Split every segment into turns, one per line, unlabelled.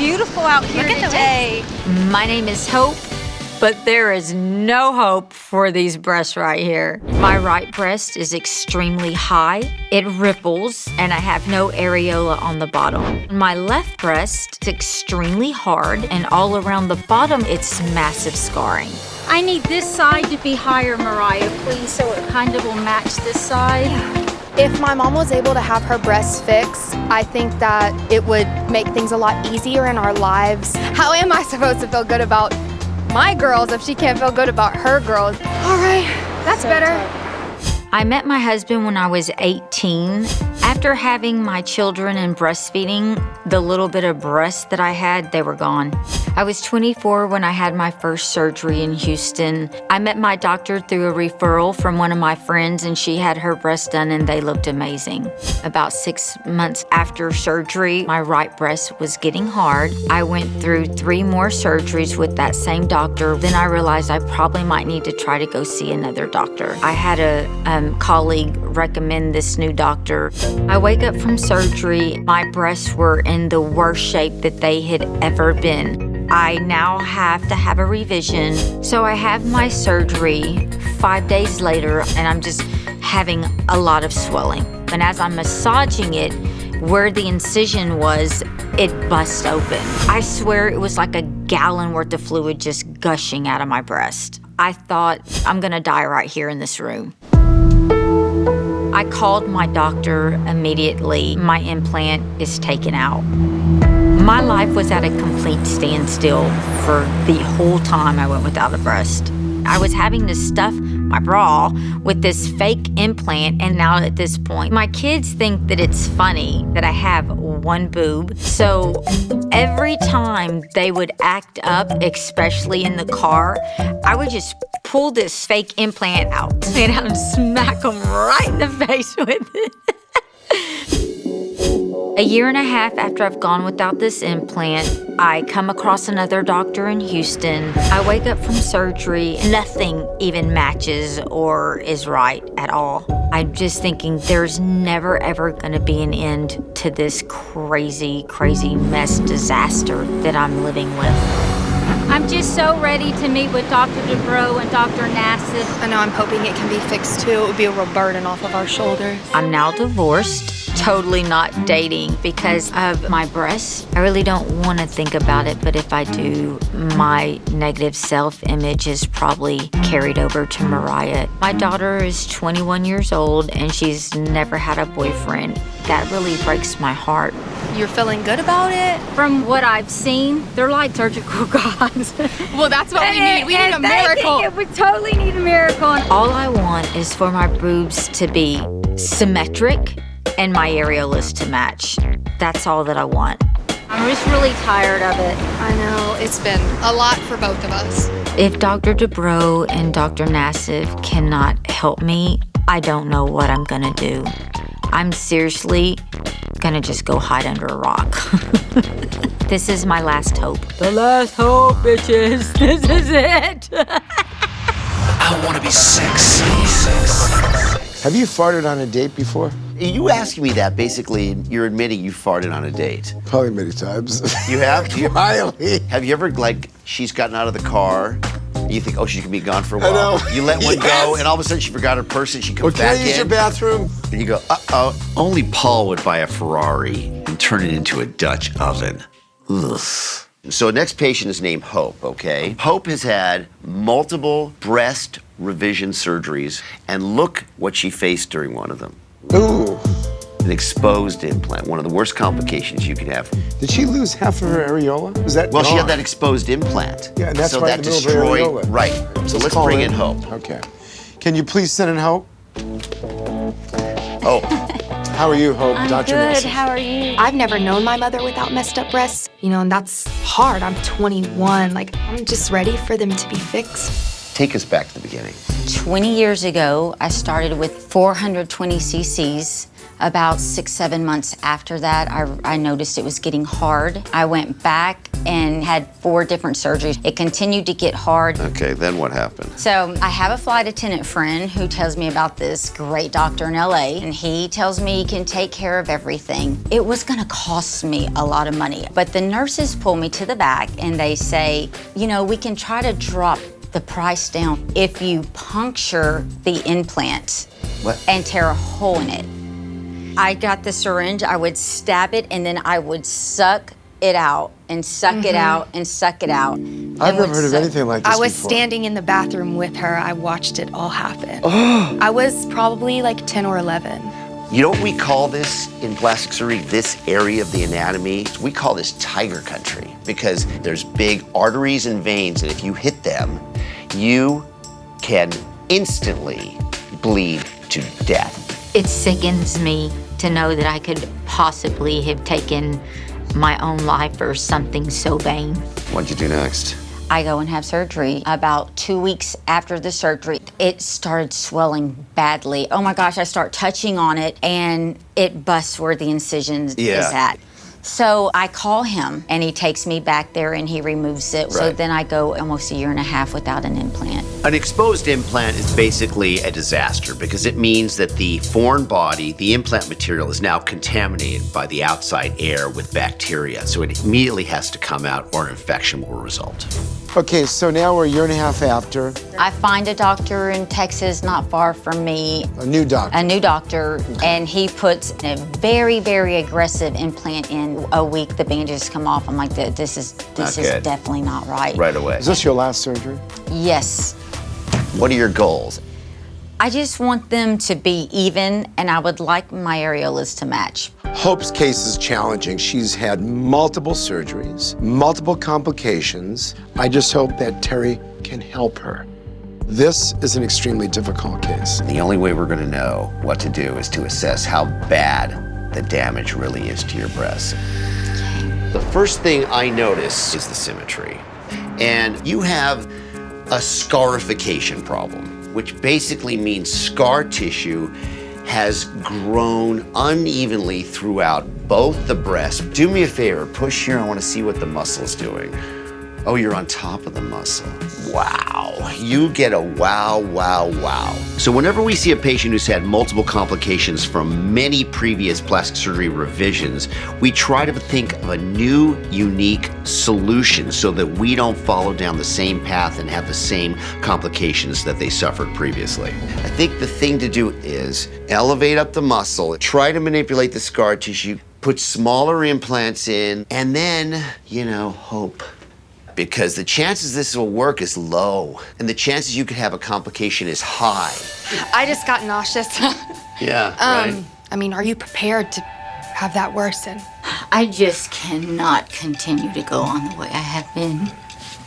beautiful out here today.
My name is Hope, but there is no hope for these breasts right here. My right breast is extremely high. It ripples, and I have no areola on the bottom. My left breast is extremely hard, and all around the bottom, it's massive scarring.
I need this side to be higher, Mariah, please, so it kind of will match this side.
If my mom was able to have her breasts fixed, I think that it would make things a lot easier in our lives. How am I supposed to feel good about my girls if she can't feel good about her girls? All right, that's better.
I met my husband when I was 18. After having my children and breastfeeding, the little bit of breasts that I had, they were gone. I was 24 when I had my first surgery in Houston. I met my doctor through a referral from one of my friends, and she had her breasts done and they looked amazing. About 6 months after surgery, my right breast was getting hard. I went through 3 more surgeries with that same doctor. Then I realized I probably might need to try to go see another doctor. I had a colleague recommend this new doctor. I wake up from surgery. My breasts were in the worst shape that they had ever been. I now have to have a revision. So I have my surgery 5 days later, and I'm just having a lot of swelling. And as I'm massaging it, where the incision was, it bust open. I swear it was like a gallon worth of fluid just gushing out of my breast. I thought, I'm gonna die right here in this room. I called my doctor immediately. My implant is taken out. My life was at a complete standstill for the whole time I went without a breast. I was having to stuff my bra with this fake implant, and now at this point, my kids think that it's funny that I have one boob. So every time they would act up, especially in the car, I would just pull this fake implant out and smack them right in the face with it. A year and a half after I've gone without this implant, I come across another doctor in Houston. I wake up from surgery, nothing even matches or is right at all. I'm just thinking there's never ever gonna be an end to this crazy, crazy mess disaster that I'm living with.
I'm just so ready to meet with Dr. Dubrow and Dr. Nassif.
I know, I'm hoping it can be fixed too. It would be a real burden off of our shoulders.
I'm now divorced, totally not dating because of my breasts. I really don't want to think about it, but if I do, my negative self-image is probably carried over to Mariah. My daughter is 21 years old and she's never had a boyfriend. That really breaks my heart.
You're feeling good about it?
From what I've seen, they're like surgical gods.
Well, that's what we need. We need a miracle.
We totally need a miracle.
All I want is for my boobs to be symmetric and my areolas to match. That's all that I want.
I'm just really tired of it.
I know, it's been a lot for both of us.
If Dr. Dubrow and Dr. Nassif cannot help me, I don't know what I'm gonna do. I'm seriously gonna just go hide under a rock. This is my last hope. The last hope, bitches. This is it.
I wanna be sexy.
Have you farted on a date before?
You asking me that, basically, you're admitting you farted on a date.
Probably many times.
You have?
Quietly.
Have you ever, like, she's gotten out of the car, and you think, oh, she's gonna be gone for a while.
I know.
You let one
Yes.
go, and all of a sudden she forgot her purse, and she comes
Can
back
I use
in.
your bathroom?
And you go, uh-oh.
Only Paul would buy a Ferrari and turn it into a Dutch oven. Ugh.
So next patient is named Hope, okay? Hope has had multiple breast revision surgeries, and look what she faced during one of them.
Ooh.
An exposed implant, one of the worst complications you could have.
Did she lose half of her areola? Was that
Well, she
gone?
had that exposed implant.
Yeah, and that's
so
right
that
in the middle of her
destroyed.
areola.
Right. So let's
call
bring
her.
in Hope.
Okay. Can you please send in Hope?
Oh.
How are you, Hope?
I'm
Dr.
good.
Nassif?
How are you?
I've never known my mother without messed up breasts, and that's hard. I'm 21. Like, I'm just ready for them to be fixed.
Take us back to the beginning.
20 years ago, I started with 420 cc's About 6-7 months after that, I noticed it was getting hard. I went back and had 4 different surgeries. It continued to get hard.
Okay, then what happened?
So I have a flight attendant friend who tells me about this great doctor in LA, and he tells me he can take care of everything. It was gonna cost me a lot of money, but the nurses pull me to the back and they say, you know, we can try to drop the price down if you puncture the implant and tear a hole in it. I got the syringe, I would stab it, and then I would suck it out and suck it out and suck it out.
I've never heard of anything like this
I was
before.
standing in the bathroom with her. I watched it all happen. I was probably like 10 or 11.
You know what we call this in plastic surgery, this area of the anatomy? We call this tiger country because there's big arteries and veins, and if you hit them, you can instantly bleed to death.
It sickens me to know that I could possibly have taken my own life or something so vain.
What'd you do next?
I go and have surgery. About 2 weeks after the surgery, it started swelling badly. Oh my gosh, I start touching on it and it busts where the incision is at. So I call him and he takes me back there and he removes it. So then I go almost 1.5 years without an implant.
An exposed implant is basically a disaster because it means that the foreign body, the implant material, is now contaminated by the outside air with bacteria. So it immediately has to come out or an infection will result.
Okay, so now we're 1.5 years after.
I find a doctor in Texas not far from me.
A new doctor.
A new doctor, and he puts a very, very aggressive implant in. A week, the bandages come off. I'm like, this is definitely not right.
Right away.
Is this your last surgery?
Yes.
What are your goals?
I just want them to be even, and I would like my areolas to match.
Hope's case is challenging. She's had multiple surgeries, multiple complications. I just hope that Terry can help her. This is an extremely difficult case.
The only way we're gonna know what to do is to assess how bad the damage really is to your breast. The first thing I notice is the symmetry. And you have a scarification problem, which basically means scar tissue has grown unevenly throughout both the breasts. Do me a favor, push here, I wanna see what the muscle's doing. Oh, you're on top of the muscle. Wow, you get a wow, wow, wow. So whenever we see a patient who's had multiple complications from many previous plastic surgery revisions, we try to think of a new, unique solution so that we don't follow down the same path and have the same complications that they suffered previously. I think the thing to do is elevate up the muscle, try to manipulate the scar tissue, put smaller implants in, and then, hope. Because the chances this will work is low, and the chances you could have a complication is high.
I just got nauseous.
Yeah, right?
I mean, are you prepared to have that worsen?
I just cannot continue to go on the way I have been.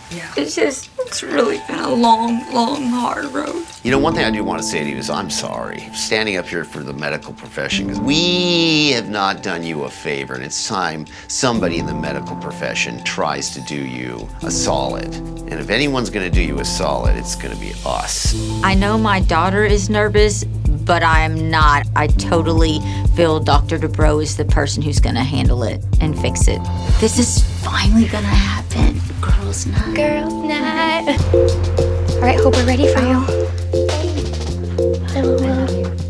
Yeah.
It's really been a long, long, hard road.
One thing I do want to say to you is I'm sorry. Standing up here for the medical profession, because we have not done you a favor, and it's time somebody in the medical profession tries to do you a solid. And if anyone's gonna do you a solid, it's gonna be us.
I know my daughter is nervous, but I am not. I totally feel Dr. Dubrow is the person who's gonna handle it and fix it. This is finally gonna happen. Girls' night.
Girls' night. All right, Hope, we're ready for you.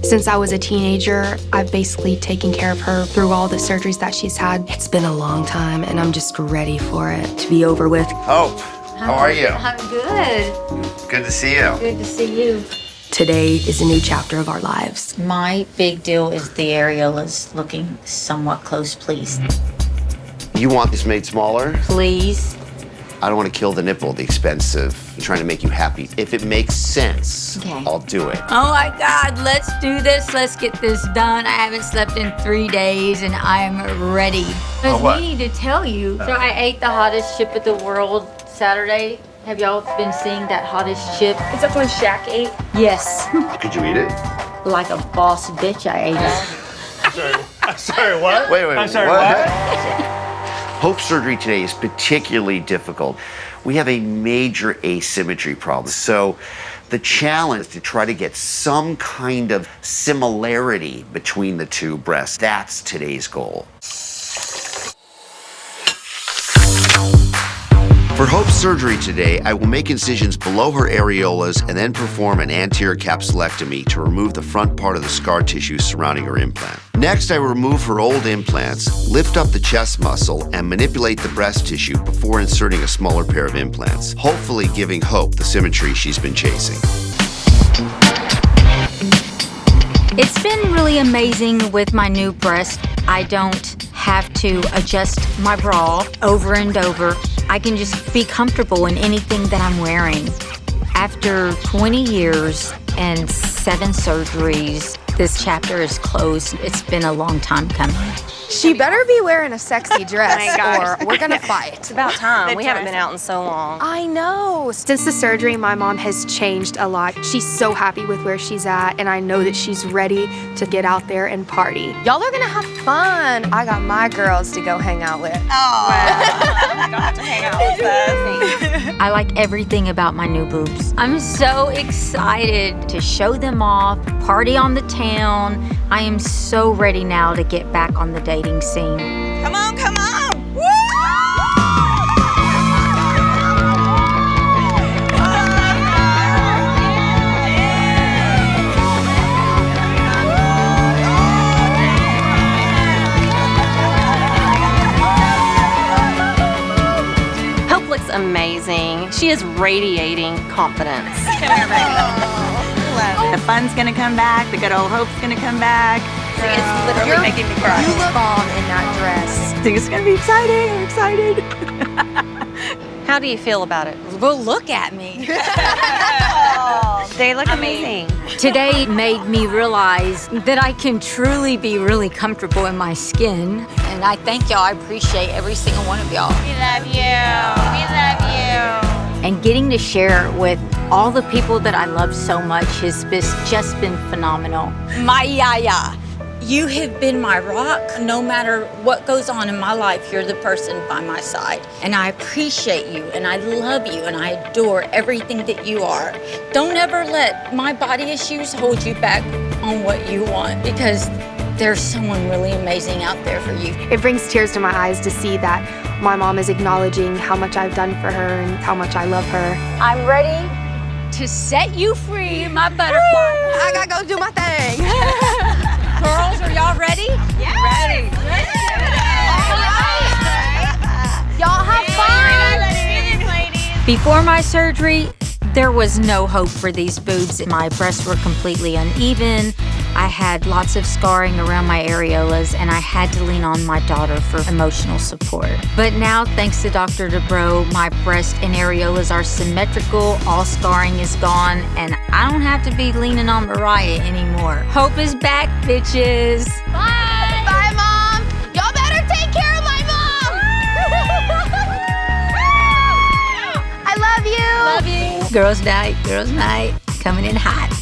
Since I was a teenager, I've basically taken care of her through all the surgeries that she's had. It's been a long time, and I'm just ready for it to be over with.
Hope, how are you?
I'm good.
Good to see you.
Good to see you.
Today is a new chapter of our lives.
My big deal is the areolas looking somewhat close, please.
You want this made smaller?
Please.
I don't want to kill the nipple at the expense of trying to make you happy. If it makes sense,
Okay.
I'll do it.
Oh my God, let's do this. Let's get this done. I haven't slept in 3 days and I'm ready. I was
what?
meaning to tell you. So I ate the hottest chip of the world Saturday. Have y'all been seeing that hottest chip?
Is that one Shaq ate?
Yes.
Could you eat it?
Like a boss bitch, I ate it.
Sorry, what?
Wait,
I'm sorry, what?
Hope surgery today is particularly difficult. We have a major asymmetry problem. So The challenge is to try to get some kind of similarity between the two breasts. That's today's goal. For Hope's surgery today, I will make incisions below her areolas and then perform an anterior capsulectomy to remove the front part of the scar tissue surrounding her implant. Next, I will remove her old implants, lift up the chest muscle, and manipulate the breast tissue before inserting a smaller pair of implants, hopefully giving Hope the symmetry she's been chasing.
It's been really amazing with my new breast. I don't have to adjust my bra over and over. I can just be comfortable in anything that I'm wearing. After 20 years and 7 surgeries, this chapter is closed. It's been a long time coming.
She better be wearing a sexy dress
my gosh.
or we're gonna fight.
It's about time. We haven't been out in so long.
I know. Since the surgery, my mom has changed a lot. She's so happy with where she's at, and I know that she's ready to get out there and party. Y'all are gonna have fun. I got my girls to go hang out with.
Oh, you don't have to hang out with us.
I like everything about my new boobs. I'm so excited to show them off, party on the town. I am so ready now to get back on the dating scene.
Come on, come on! Woo! Hope looks amazing. She is radiating confidence. Come here, baby. The fun's gonna come back. The good old Hope's gonna come back. It's literally making me cry.
You look bomb in that dress.
I think it's gonna be exciting. I'm excited. How do you feel about it?
Well, look at me.
They look amazing.
Today made me realize that I can truly be really comfortable in my skin. And I thank y'all. I appreciate every single one of y'all.
We love you. We love you.
And getting to share it with all the people that I love so much has just been phenomenal. My yaya, you have been my rock. No matter what goes on in my life, you're the person by my side. And I appreciate you, and I love you, and I adore everything that you are. Don't ever let my body issues hold you back on what you want, because there's someone really amazing out there for you.
It brings tears to my eyes to see that my mom is acknowledging how much I've done for her and how much I love her.
I'm ready to set you free, my butterfly.
I gotta go do my thing.
Girls, are y'all ready?
Yeah. Ready.
Y'all have fun.
Before my surgery, there was no hope for these boobs. My breasts were completely uneven. I had lots of scarring around my areolas, and I had to lean on my daughter for emotional support. But now, thanks to Dr. Dubrow, my breast and areolas are symmetrical, all scarring is gone, and I don't have to be leaning on Mariah anymore. Hope is back, bitches.
Bye. Bye, Mom. Y'all better take care of my mom. I love you.
Girls' night, coming in hot.